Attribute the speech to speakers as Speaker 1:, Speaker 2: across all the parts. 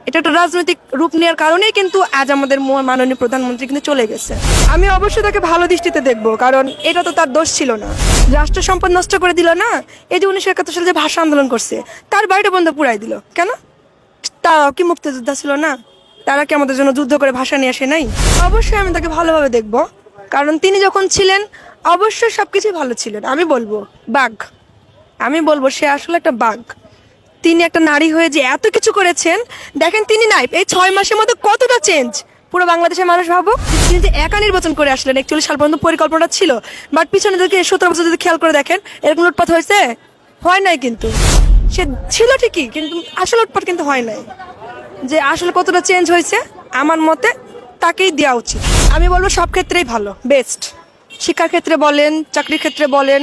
Speaker 1: এটা একটা রাজনৈতিক রূপ নেওয়ার কারণেই কিন্তু আজ আমাদের মাননীয় প্রধানমন্ত্রী কিন্তু চলে গেছে। আমি অবশ্যই তাকে ভালো দৃষ্টিতে দেখবো, কারণ এটা তো তার দোষ ছিল না। রাষ্ট্র সম্পদ নষ্ট করে দিল না। এই যে 1971 সালে যে ভাষা আন্দোলন করছে, তার বাড়িটা বন্ধ পুরাই দিল কেন? তারাও কি মুক্তিযোদ্ধা ছিল না? তারা কি আমাদের জন্য যুদ্ধ করে ভাষা নিয়ে আসে নাই? অবশ্যই আমি তাকে ভালোভাবে দেখবো, কারণ তিনি যখন ছিলেন অবশ্যই সবকিছুই ভালো ছিলেন। আমি বলবো বাঘ, আমি বলবো সে আসলে একটা বাঘ। তিনি একটা নারী হয়ে যে এত কিছু করেছেন, দেখেন তিনি নাই এই 6 মাসের মধ্যে কতটা চেঞ্জ পুরো বাংলাদেশের মানুষ ভাবো। তিনি যে একা নির্বাচন করে আসলেন, 41 সাল পর্যন্ত পরিকল্পনা ছিল, বাট পিছনে থেকে 17 বছর যদি খেয়াল করে দেখেন এরকম লুটপাট হয়েছে? হয় নাই। কিন্তু সে ছিল ঠিকই, কিন্তু আসলে লুটপাট কিন্তু হয় নাই। যে আসলে কতটা চেঞ্জ হয়েছে আমার মতে তাকেই দেওয়া উচিত। আমি বলবো সব ক্ষেত্রেই ভালো, বেস্ট। শিক্ষার ক্ষেত্রে বলেন, চাকরির ক্ষেত্রে বলেন,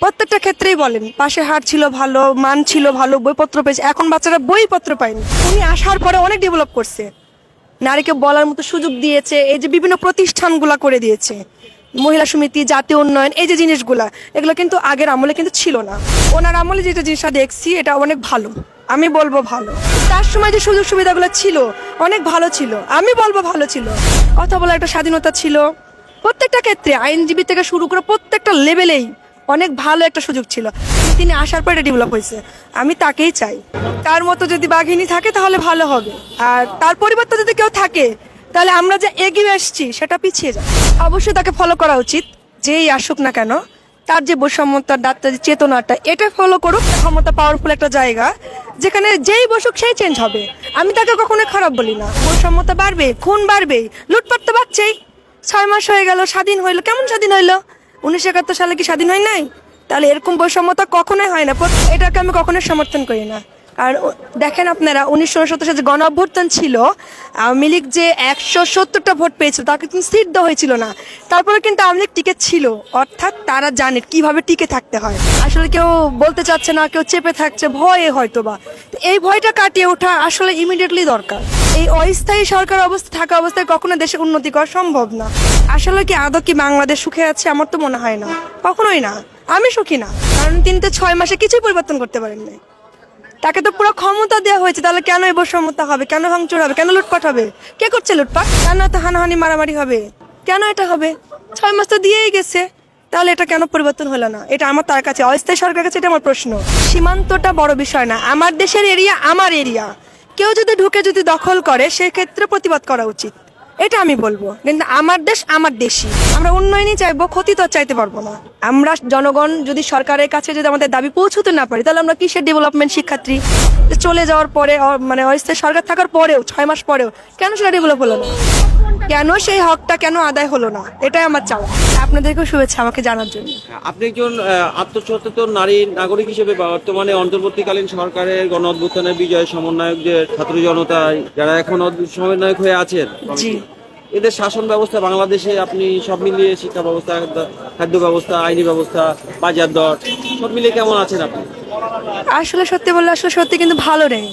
Speaker 1: প্রত্যেকটা ক্ষেত্রেই বলেন। পাশে হাট ছিল ভালো, মান ছিল ভালো, বইপত্র পেয়েছে। এখন বাচ্চারা বইপত্র পায়নি। উনি আসার পরে অনেক ডেভেলপ করছে, নারীকে বলার মতো সুযোগ দিয়েছে। এই যে বিভিন্ন প্রতিষ্ঠানগুলা করে দিয়েছে, মহিলা সমিতি, জাতীয় উন্নয়ন, এই যে জিনিসগুলা, এগুলো কিন্তু আগের আমলে কিন্তু ছিল না। ওনার আমলে যেটা জিনিসটা দেখছি এটা অনেক ভালো, আমি বলবো ভালো। তার সময় যে সুযোগ সুবিধাগুলো ছিল অনেক ভালো ছিল, আমি বলবো ভালো ছিল। কথা বলার একটা স্বাধীনতা ছিল প্রত্যেকটা ক্ষেত্রে, আইনজীবী থেকে শুরু করে প্রত্যেকটা লেভেলেই অনেক ভালো একটা সুযোগ ছিল। তিনি আসার পরে ডেভেলপ হয়েছে, আমি তাকেই চাই। তার মতো যদি বাঘিনী থাকে তাহলে ভালো হবে, আর তার পরিবর্তে যদি কেউ থাকে তাহলে আমরা যে এগিয়ে আসছি সেটা পিছিয়ে যায়। অবশ্যই তাকে ফলো করা উচিত, যেই আসুক না কেন। তার যে বৈষম্যতার ডাক্তার যে চেতনাটা, এটা ফলো করুক। ক্ষমতা পাওয়ারফুল একটা জায়গা, যেখানে যেই বসুক সেই চেঞ্জ হবে। আমি তাকে কখনো খারাপ বলি না। বৈষম্যতা বাড়বে, খুন বাড়বে, লুটপাট তো বাড়ছেই। 6 মাস হয়ে গেল, স্বাধীন হইলো, কেমন স্বাধীন হইলো? 1971 সালে কি স্বাধীন হয় নাই? তাহলে এরকম বৈষম্যতা কখনোই হয় না। এটাকে আমি কখনোই সমর্থন করি না। আর দেখেন আপনারা 1969 সালে যে গণ অভ্যুত্থান ছিল, আওয়ামী লীগ যে 170টা ভোট পেয়েছিল, তাকে কিন্তু সিট দেওয়া হয়েছিল না। তারপরে কিন্তু আওয়ামী লীগ টিকে ছিল, অর্থাৎ তারা জানে কিভাবে টিকে থাকতে হয়। আসলে কেউ বলতে চাচ্ছে না, কেউ চেপে থাকছে ভয়ে হয়তোবা। এই ভয়টা কাটিয়ে ওঠা আসলে ইমিডিয়েটলি দরকার। এই অস্থায়ী সরকার অবস্থা থাকা অবস্থায় কখনো দেশে উন্নতি করা সম্ভব না। আসলে কি আদৌ কি বাংলাদেশ সুখে আছে? আমার তো মনে হয় না, কখনোই না। আমি সুখী না, কারণ তিনি তো 6 মাসে কিছুই পরিবর্তন করতে পারেননি। তাকে তো পুরো ক্ষমতা দেওয়া হয়েছে, তাহলে কেন এই বৈষম্যতা হবে? কেন ভাঙচুর হবে? কেন লুটপাট হবে? কে করছে লুটপাট? কেন এত হানাহানি মারামারি হবে? কেন এটা হবে? 6 মাস তো দিয়েই গেছে, তাহলে এটা কেন পরিবর্তন হলো না? এটা আমার তার কাছে, অস্থায়ী সরকারের কাছে এটা আমার প্রশ্ন। সীমান্তটা বড় বিষয় না, আমার দেশের এরিয়া আমার এরিয়া। কেউ যদি ঢুকে যদি দখল করে সেক্ষেত্রে প্রতিবাদ করা উচিত, এটা আমি বলবো। কিন্তু আমার দেশ আমার দেশই, আমরা উন্নয়নই চাইবো, ক্ষতি তো চাইতে পারবো না। আমরা জনগণ যদি সরকারের কাছে যদি আমাদের দাবি পৌঁছতে না পারি, তাহলে আমরা কিসের ডেভেলপমেন্ট? শিক্ষার্থী চলে যাওয়ার পরে, মানে অস্থায়ী সরকার থাকার পরেও 6 মাস পরেও কেন সেটা ডেভেলপ হলো না? কেন সেই হকটা কেন আদায় হলো না? এটাই আমার চাওয়া। আপনাদেরকেও শুভেচ্ছা আমাকে জানার জন্য।
Speaker 2: আপনি একজন আত্মসচেতন নারী নাগরিক হিসেবে বর্তমানে অন্তর্বর্তীকালীন সরকারের গণ অভ্যুত্থানের বিজয় সমন্বয়কদের, ছাত্র জনতা যারা এখন সমন্বয়ক হয়ে আছেন,
Speaker 1: জি,
Speaker 2: এদের শাসন ব্যবস্থা বাংলাদেশে আপনি সব মিলিয়ে, শিক্ষা ব্যবস্থা, খাদ্য ব্যবস্থা, আইনি ব্যবস্থা, বাজার দর সব মিলিয়ে কেমন আছেন আপনি?
Speaker 1: আসলে সত্যি বললে আসলে সত্যি কিন্তু ভালো নেই।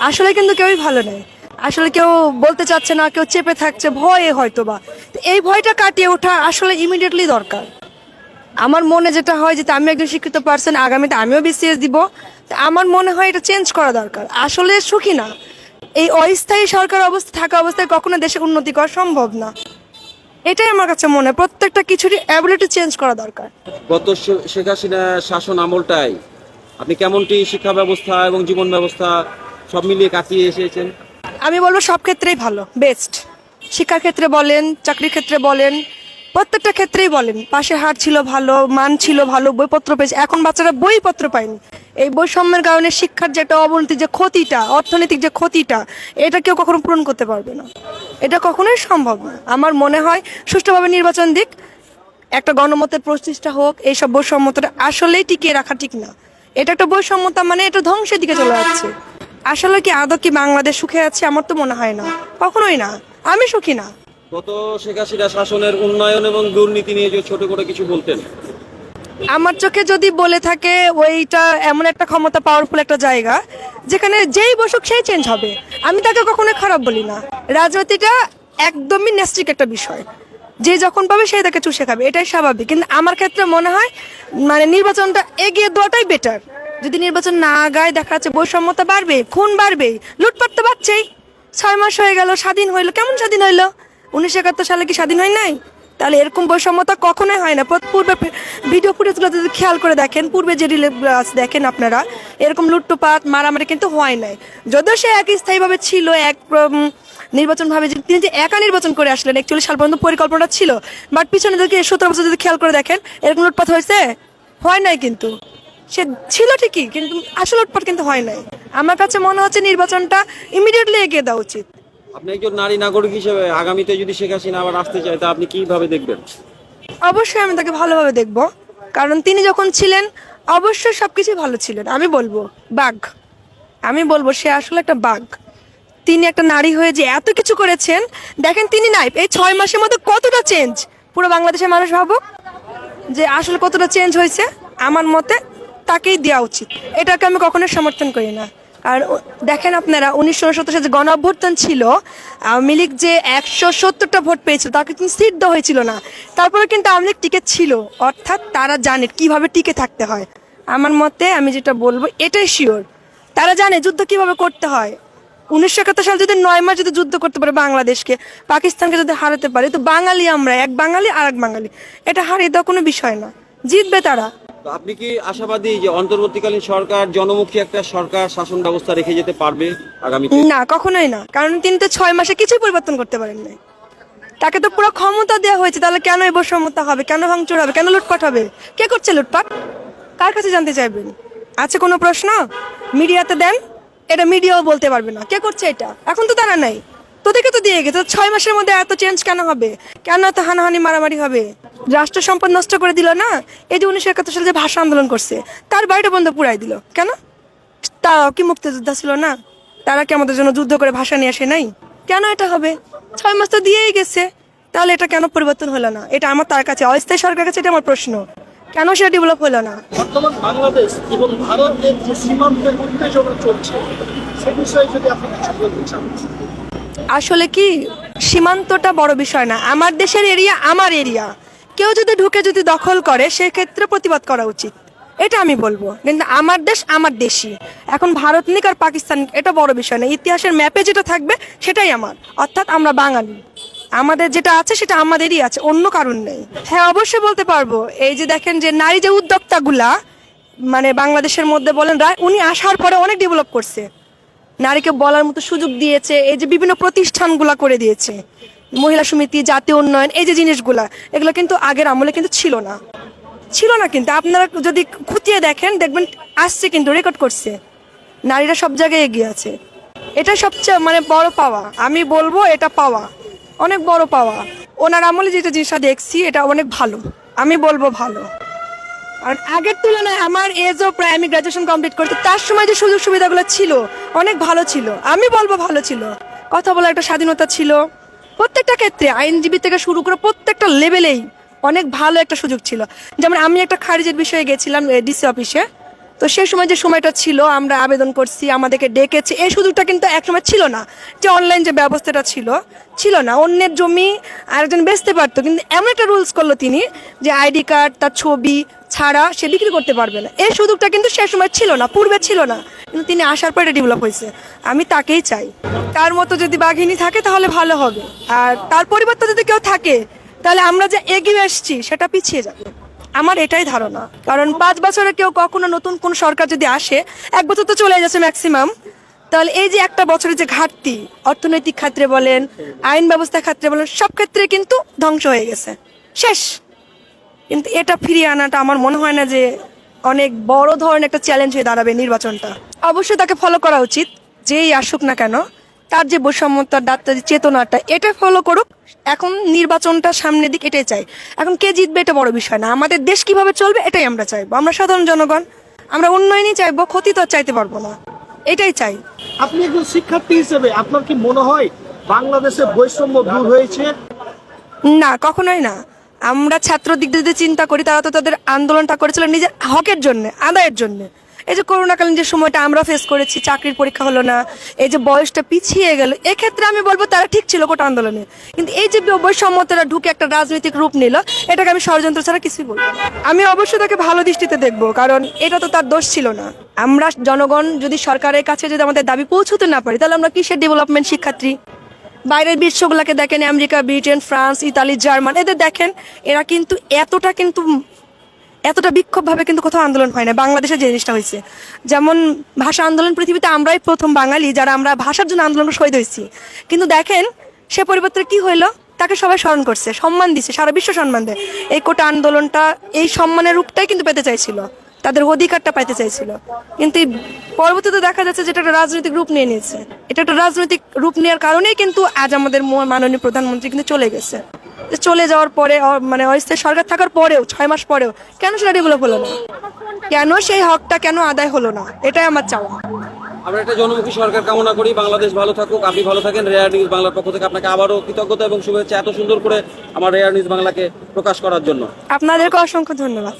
Speaker 1: আসলে কিন্তু কেউই ভালো নেই। আসলে কেউ বলতে চাচ্ছে না, কেউ চেপে থাকছে ভয়ে হয়তোবা। এই ভয়টা কাটিয়ে ওঠা আসলে ইমিডিয়েটলি দরকার। আমার মনে যেটা হয় যে আমি একজন শিক্ষিত পার্সন, আগামীতে আমিও বিসিএস দিব, আমার মনে হয় এটা চেঞ্জ করা দরকার। আসলে সুখী না, এই অস্থায়ী সরকার অবস্থা থাকা অবস্থায় কখনো দেশে উন্নতি করা সম্ভব না। এটাই আমার কাছে মনে হয়, প্রত্যেকটা কিছুরই অ্যাবিলিটি চেঞ্জ করা দরকার।
Speaker 2: গত শেখ হাসিনা শাসন আমলটাই আপনি কেমনটি শিক্ষা ব্যবস্থা এবং জীবন ব্যবস্থা সব মিলিয়ে কাটিয়ে এসেছেন?
Speaker 1: আমি বলবো সব ক্ষেত্রেই ভালো, বেস্ট। শিক্ষার ক্ষেত্রে বলেন, চাকরির ক্ষেত্রে বলেন, প্রত্যেকটা ক্ষেত্রেই বলেন। পাশে হাট ছিল ভালো, মান ছিল ভালো, বইপত্র পেয়েছে। এখন বাচ্চারা বইপত্র পায়নি। এই বৈষম্যের কারণে শিক্ষার যে একটা অবনতি, যে ক্ষতিটা, অর্থনৈতিক যে ক্ষতিটা, এটা কেউ কখনো পূরণ করতে পারবে না। এটা কখনোই সম্ভব না। আমার মনে হয় সুষ্ঠুভাবে নির্বাচন দিক, একটা গণমতের প্রতিষ্ঠা হোক। এইসব বৈষম্যতা আসলেই টিকিয়ে রাখা ঠিক না। এটা একটা বৈষম্যতা, মানে এটা ধ্বংসের দিকে চলে যাচ্ছে। আসলে কি আদৌ কি বাংলাদেশ সুখে আছে? আমার তো মনে হয় না, কখনোই না। আমি সুখী না।
Speaker 2: গত শেখ হাসিনা শাসনের উন্নয়ন এবং দুর্নীতি নিয়ে যে ছোট করে কিছু বলতেন।
Speaker 1: আমার চোখে যদি বলে থাকে, ওইটা এমন একটা ক্ষমতা পাওয়ারফুল একটা জায়গা, যেখানে যেই বসুক সেই চেঞ্জ হবে। আমি তাকে কখনো খারাপ বলি না। রাজনীতিটা একদমই ন্যাস্টিক একটা বিষয়, যে যখন পাবে সেই তাকে চুষে খাবে, এটাই স্বাভাবিক। কিন্তু আমার ক্ষেত্রে মনে হয় মানে নির্বাচনটা এগিয়ে দেওয়াটাই বেটার। যদি নির্বাচন না আগায় দেখা যাচ্ছে বৈষম্যতা বাড়বে, খুন বাড়বে, লুটপাট তো বাড়ছেই। 6 মাস হয়ে গেল, স্বাধীন হইলো, কেমন স্বাধীন হইলো? 1971 সালে কি স্বাধীন হয় নাই? তাহলে এরকম বৈষম্যতা কখনোই হয় না। পূর্বে ভিডিও ফুটেজগুলো যদি খেয়াল করে দেখেন, পূর্বে যে রিলে দেখেন আপনারা, এরকম লুটপাট মারামারি কিন্তু হয় নাই। যদিও সে এক স্থায়ীভাবে ছিল, নির্বাচন ভাবে তিনি যে একা নির্বাচন করে আসলেন 41 সাল পর্যন্ত পরিকল্পনা ছিল, বাট পিছনে যদি 17 বছর যদি খেয়াল করে দেখেন এরকম লুটপাট হয়েছে? হয় নাই। কিন্তু সে ছিল ঠিকই, কিন্তু আসল লুটপাট কিন্তু হয় নাই। আমার কাছে মনে হচ্ছে নির্বাচনটা ইমিডিয়েটলি এগিয়ে দেওয়া উচিত।
Speaker 2: আপনি একজন নারী নাগরিক হিসেবে আগামীতে যদি শেখ হাসিনা আবার আসতে চায় তা আপনি কিভাবে দেখবেন?
Speaker 1: অবশ্যই আমি তাকে ভালোভাবে দেখব, কারণ তিনি যখন ছিলেন অবশ্যই সবকিছু ভালো ছিলেন। আমি বলবো বাঘ, আমি বলবো সে আসলে একটা বাঘ। তিনি একটা নারী হয়ে যে এত কিছু করেছেন, দেখেন তিনি নাই এই 6 মাসের মধ্যে কতটা চেঞ্জ, পুরো বাংলাদেশের মানুষ ভাবো যে আসলে কতটা চেঞ্জ হয়েছে। আমার মতে তাকেই দেওয়া উচিত, এটাকে আমি কখনোই সমর্থন করি না। আর দেখেন আপনারা 1969 সালে যে গণ অভ্যুত্থান ছিল, আওয়ামী লীগ যে 170টা ভোট পেয়েছিল, তাকে কিন্তু সিট দেওয়া হয়েছিল না, তারপরে কিন্তু আওয়ামী লীগ টিকে ছিল। অর্থাৎ তারা জানে কিভাবে টিকে থাকতে হয়। আমার মতে আমি যেটা বলবো এটাই শিওর, তারা জানে যুদ্ধ কিভাবে করতে হয়। 1971 সালে যদি 9 মাস যদি যুদ্ধ করতে পারে বাংলাদেশকে, পাকিস্তানকে যদি হারাতে পারে, তো বাঙালি আমরা, এক বাঙালি আর এক বাঙালি, এটা হারিয়ে দেওয়া কোনো বিষয় না, জিতবে তারা।
Speaker 2: তো আপনি কি আশাবাদী যে অন্তর্বর্তীকালীন সরকার জনমুখী একটা সরকার শাসন ব্যবস্থা রেখে যেতে পারবে আগামীতে?
Speaker 1: না, কখনোই না, কারণ তিনি তো 6 মাসে কিছুই পরিবর্তন করতে পারেন নাই। তাকে তো পুরো ক্ষমতা দেওয়া হয়েছে, তাহলে কেন এই বৈষম্যতা হবে, কেন ভাঙচুর হবে, কেন লুটপাট হবে? কে করছে লুটপাট? কার কাছে জানতে চাইবেন? আছে কোনো প্রশ্ন? মিডিয়াতে দেন, এটা মিডিয়াও বলতে পারবে না কে করছে এটা। এখন তো তারা নাই, তোদেরকে তো দিয়ে গেছে। 6 মাসের মধ্যে এত চেঞ্জ কেন হবে? কেন এত হানাহানি মারামারি হবে? রাষ্ট্র সম্পদ নষ্ট করে দিল না? এই যে 1971 সালে যে ভাষা আন্দোলন করছে, তার বাড়িটা বন্ধ পুরাই দিল কেন? তারাও কি মুক্তিযোদ্ধা ছিল না? তারা কি আমাদের জন্য যুদ্ধ করে ভাষা নিয়ে আসে নাই? কেন এটা হবে? 6 মাস তো দিয়েই গেছে, তাহলে এটা কেন পরিবর্তন হলো না? এটা আমার তার কাছে, অস্থায়ী সরকারের কাছে এটা আমার প্রশ্ন, কেন সেটা ডেভেলপ হলো না?
Speaker 3: বর্তমান বাংলাদেশ এবং ভারতের যে সীমান্তের উত্তেজনা চলছে সে বিষয়ে যদি আপনি কিছু বলতে চান।
Speaker 1: আসলে কি, সীমান্তটা বড় বিষয় না, আমার দেশের এরিয়া আমার এরিয়া, কেউ যদি ঢুকে যদি দখল করে সেক্ষেত্রে প্রতিবাদ করা উচিত, এটা আমি বলবো। কিন্তু আমার দেশ আমার দেশই, এখন ভারত নিক আর পাকিস্তান নিক, এটা বড় বিষয় না। ইতিহাসের ম্যাপে যেটা থাকবে সেটাই আমার, অর্থাৎ আমরা বাঙালি, আমাদের যেটা আছে সেটা আমাদেরই আছে, অন্য কারণ নেই। হ্যাঁ, অবশ্যই বলতে পারবো। এই যে দেখেন যে নারী যে উদ্যোক্তাগুলা মানে বাংলাদেশের মধ্যে বলেন, উনি আসার পরে অনেক ডেভেলপ করছে, নারীকে বলার মতো সুযোগ দিয়েছে, এই যে বিভিন্ন প্রতিষ্ঠানগুলা করে দিয়েছে, মহিলা সমিতি, জাতীয় উন্নয়ন, এই যে জিনিসগুলা, এগুলো কিন্তু আগের আমলে কিন্তু ছিল না, ছিল না। কিন্তু আপনারা যদি খুঁটিয়ে দেখেন দেখবেন আসছে, কিন্তু রেকর্ড করছে, নারীরা সব জায়গায় এগিয়ে আছে। এটা সবচেয়ে মানে বড় পাওয়া, আমি বলবো এটা পাওয়া, অনেক বড় পাওয়া। ওনার আমলে যেটা জিনিসটা দেখছি এটা অনেক ভালো, আমি বলবো ভালো। আর আগের তুলনায় আমার এজও প্রায়, আমি গ্রাজুয়েশন কমপ্লিট করতে, তার সময় যে সুযোগ সুবিধাগুলো ছিল অনেক ভালো ছিল, আমি বলবো ভালো ছিল। কথা বলার একটা স্বাধীনতা ছিল, প্রত্যেকটা ক্ষেত্রে আইনজীবী থেকে শুরু করে প্রত্যেকটা লেভেলেই অনেক ভালো একটা সুযোগ ছিল। যেমন আমি একটা খারিজের বিষয়ে গেছিলাম ডিসি অফিসে, তো সেই সময় যে সময়টা ছিল আমরা আবেদন করছি, আমাদেরকে ডেকেছে, এই সুযোগটা কিন্তু একসময় ছিল না, যে অনলাইন যে ব্যবস্থাটা ছিল না। অন্যের জমি আরেকজন বেচতে পারতো, কিন্তু এমন একটা রুলস করলো তিনি যে আইডি কার্ড তার ছবি ছাড়া সে বিক্রি করতে পারবে না। এই সুযোগটা কিন্তু সে সময় ছিল না, পূর্বে ছিল না, কিন্তু তিনি আসার পরে ডেভেলপ হয়েছে। আমি তাকেই চাই, তার মতো যদি বাঘিনী থাকে তাহলে ভালো হবে, আর তার পরিবর্তে যদি কেউ থাকে তাহলে আমরা যে এগিয়ে আসছি সেটা পিছিয়ে যাবে, আমার এটাই ধারণা। কারণ 5 বছরে কেউ কখনো নতুন কোন সরকার যদি আসে, 1 বছর তো চলে যাচ্ছে ম্যাক্সিমাম, তাহলে এই যে একটা বছরের যে ঘাটতি, অর্থনৈতিক ক্ষেত্রে বলেন, আইন ব্যবস্থা ক্ষেত্রে বলেন, সব ক্ষেত্রে কিন্তু ধ্বংস হয়ে গেছে, শেষ। কিন্তু এটা ফিরিয়ে আনাটা আমার মনে হয় না যে অনেক বড় ধরনের একটা চ্যালেঞ্জ হয়ে দাঁড়াবে নির্বাচনটা। অবশ্যই তাকে ফলো করা উচিত, যেই আসুক না কেন, তার যে বৈষম্যতার ডাক্তার চেতনাটা এটা ফলো করুক। এখন নির্বাচনটা সামনের দিক, এটাই চাই। এখন কে জিতবে এটা বড় বিষয় না, আমাদের দেশ কিভাবে চলবে এটাই আমরা চাইবো। আমরা সাধারণ জনগণ, আমরা উন্নয়নই চাইবো, ক্ষতি তো আর চাইতে পারবো না, এটাই চাই।
Speaker 3: আপনি একজন শিক্ষার্থী হিসেবে আপনার কি মনে হয় বাংলাদেশে বৈষম্য দূর হয়েছে?
Speaker 1: না, কখনোই না। আমরা ছাত্র দিক দিয়ে যদি চিন্তা করি, তারা তো তাদের আন্দোলনটা করেছিল নিজের হকের জন্য, আদায়ের জন্য। এই যে করোনাকালীন যে সময়টা আমরা ফেস করেছি, চাকরির পরীক্ষা হলো না, এই যে বয়সটা পিছিয়ে গেল, এক্ষেত্রে আমি বলবো তারা ঠিক ছিল কোটা আন্দোলনে। কিন্তু এই যে বৈষম্যতারা ঢুকে একটা রাজনৈতিক রূপ নিল, এটাকে আমি ষড়যন্ত্র ছাড়া কিছুই বলবো না। আমি অবশ্যই তাকে ভালো দৃষ্টিতে দেখবো, কারণ এটা তো তার দোষ ছিল না। আমরা জনগণ যদি সরকারের কাছে যদি আমাদের দাবি পৌঁছতে না পারি, তাহলে আমরা কিসের ডেভেলপমেন্ট শিক্ষার্থী? বাইরের বিশ্বগুলোকে দেখেন, America, Britain, France, Italy, German, এদের দেখেন, এরা কিন্তু এতটা বিক্ষোভভাবে কিন্তু কোথাও আন্দোলন হয় না। বাংলাদেশে যে জিনিসটা হয়েছে, যেমন ভাষা আন্দোলন, পৃথিবীতে আমরাই প্রথম বাঙালি যারা আমরা ভাষার জন্য আন্দোলন শহীদ হয়েছি। কিন্তু দেখেন সে পরিবর্তে কি হইলো, তাকে সবাই স্মরণ করছে, সম্মান দিচ্ছে, সারা বিশ্ব সম্মান দেয়। এই কোটা আন্দোলনটা এই সম্মানের রূপটাই কিন্তু পেতে চাইছিল, তাদের অধিকারটা পাইতে চাইছিল। কিন্তু পরবর্তীতে দেখা যাচ্ছে যেটা একটা রাজনৈতিক রূপ নিয়ে নিয়েছে। এটা একটা রাজনৈতিক রূপ নেওয়ার কারণেই কিন্তু আজ আমাদের মাননীয় প্রধানমন্ত্রী কিন্তু চলে গেছে। চলে যাওয়ার পরে মানে অস্থায়ী সরকার থাকার পরেও 6 মাস পরেও কেন সেটা ডেভেলপ হলো না, কেন সেই হকটা কেন আদায় হলো না, এটাই আমার চাওয়া।
Speaker 2: আমরা একটা জনমুখী সরকার কামনা করি। বাংলাদেশ ভালো থাকুক, আপনি ভালো থাকেন। রেয়ার নিউজ বাংলার পক্ষ থেকে আপনাকে আবারও কৃতজ্ঞতা এবং শুভেচ্ছা এত সুন্দর করে আমার রেয়ার নিউজ বাংলাকে প্রকাশ করার জন্য।
Speaker 1: আপনাদেরকে অসংখ্য ধন্যবাদ।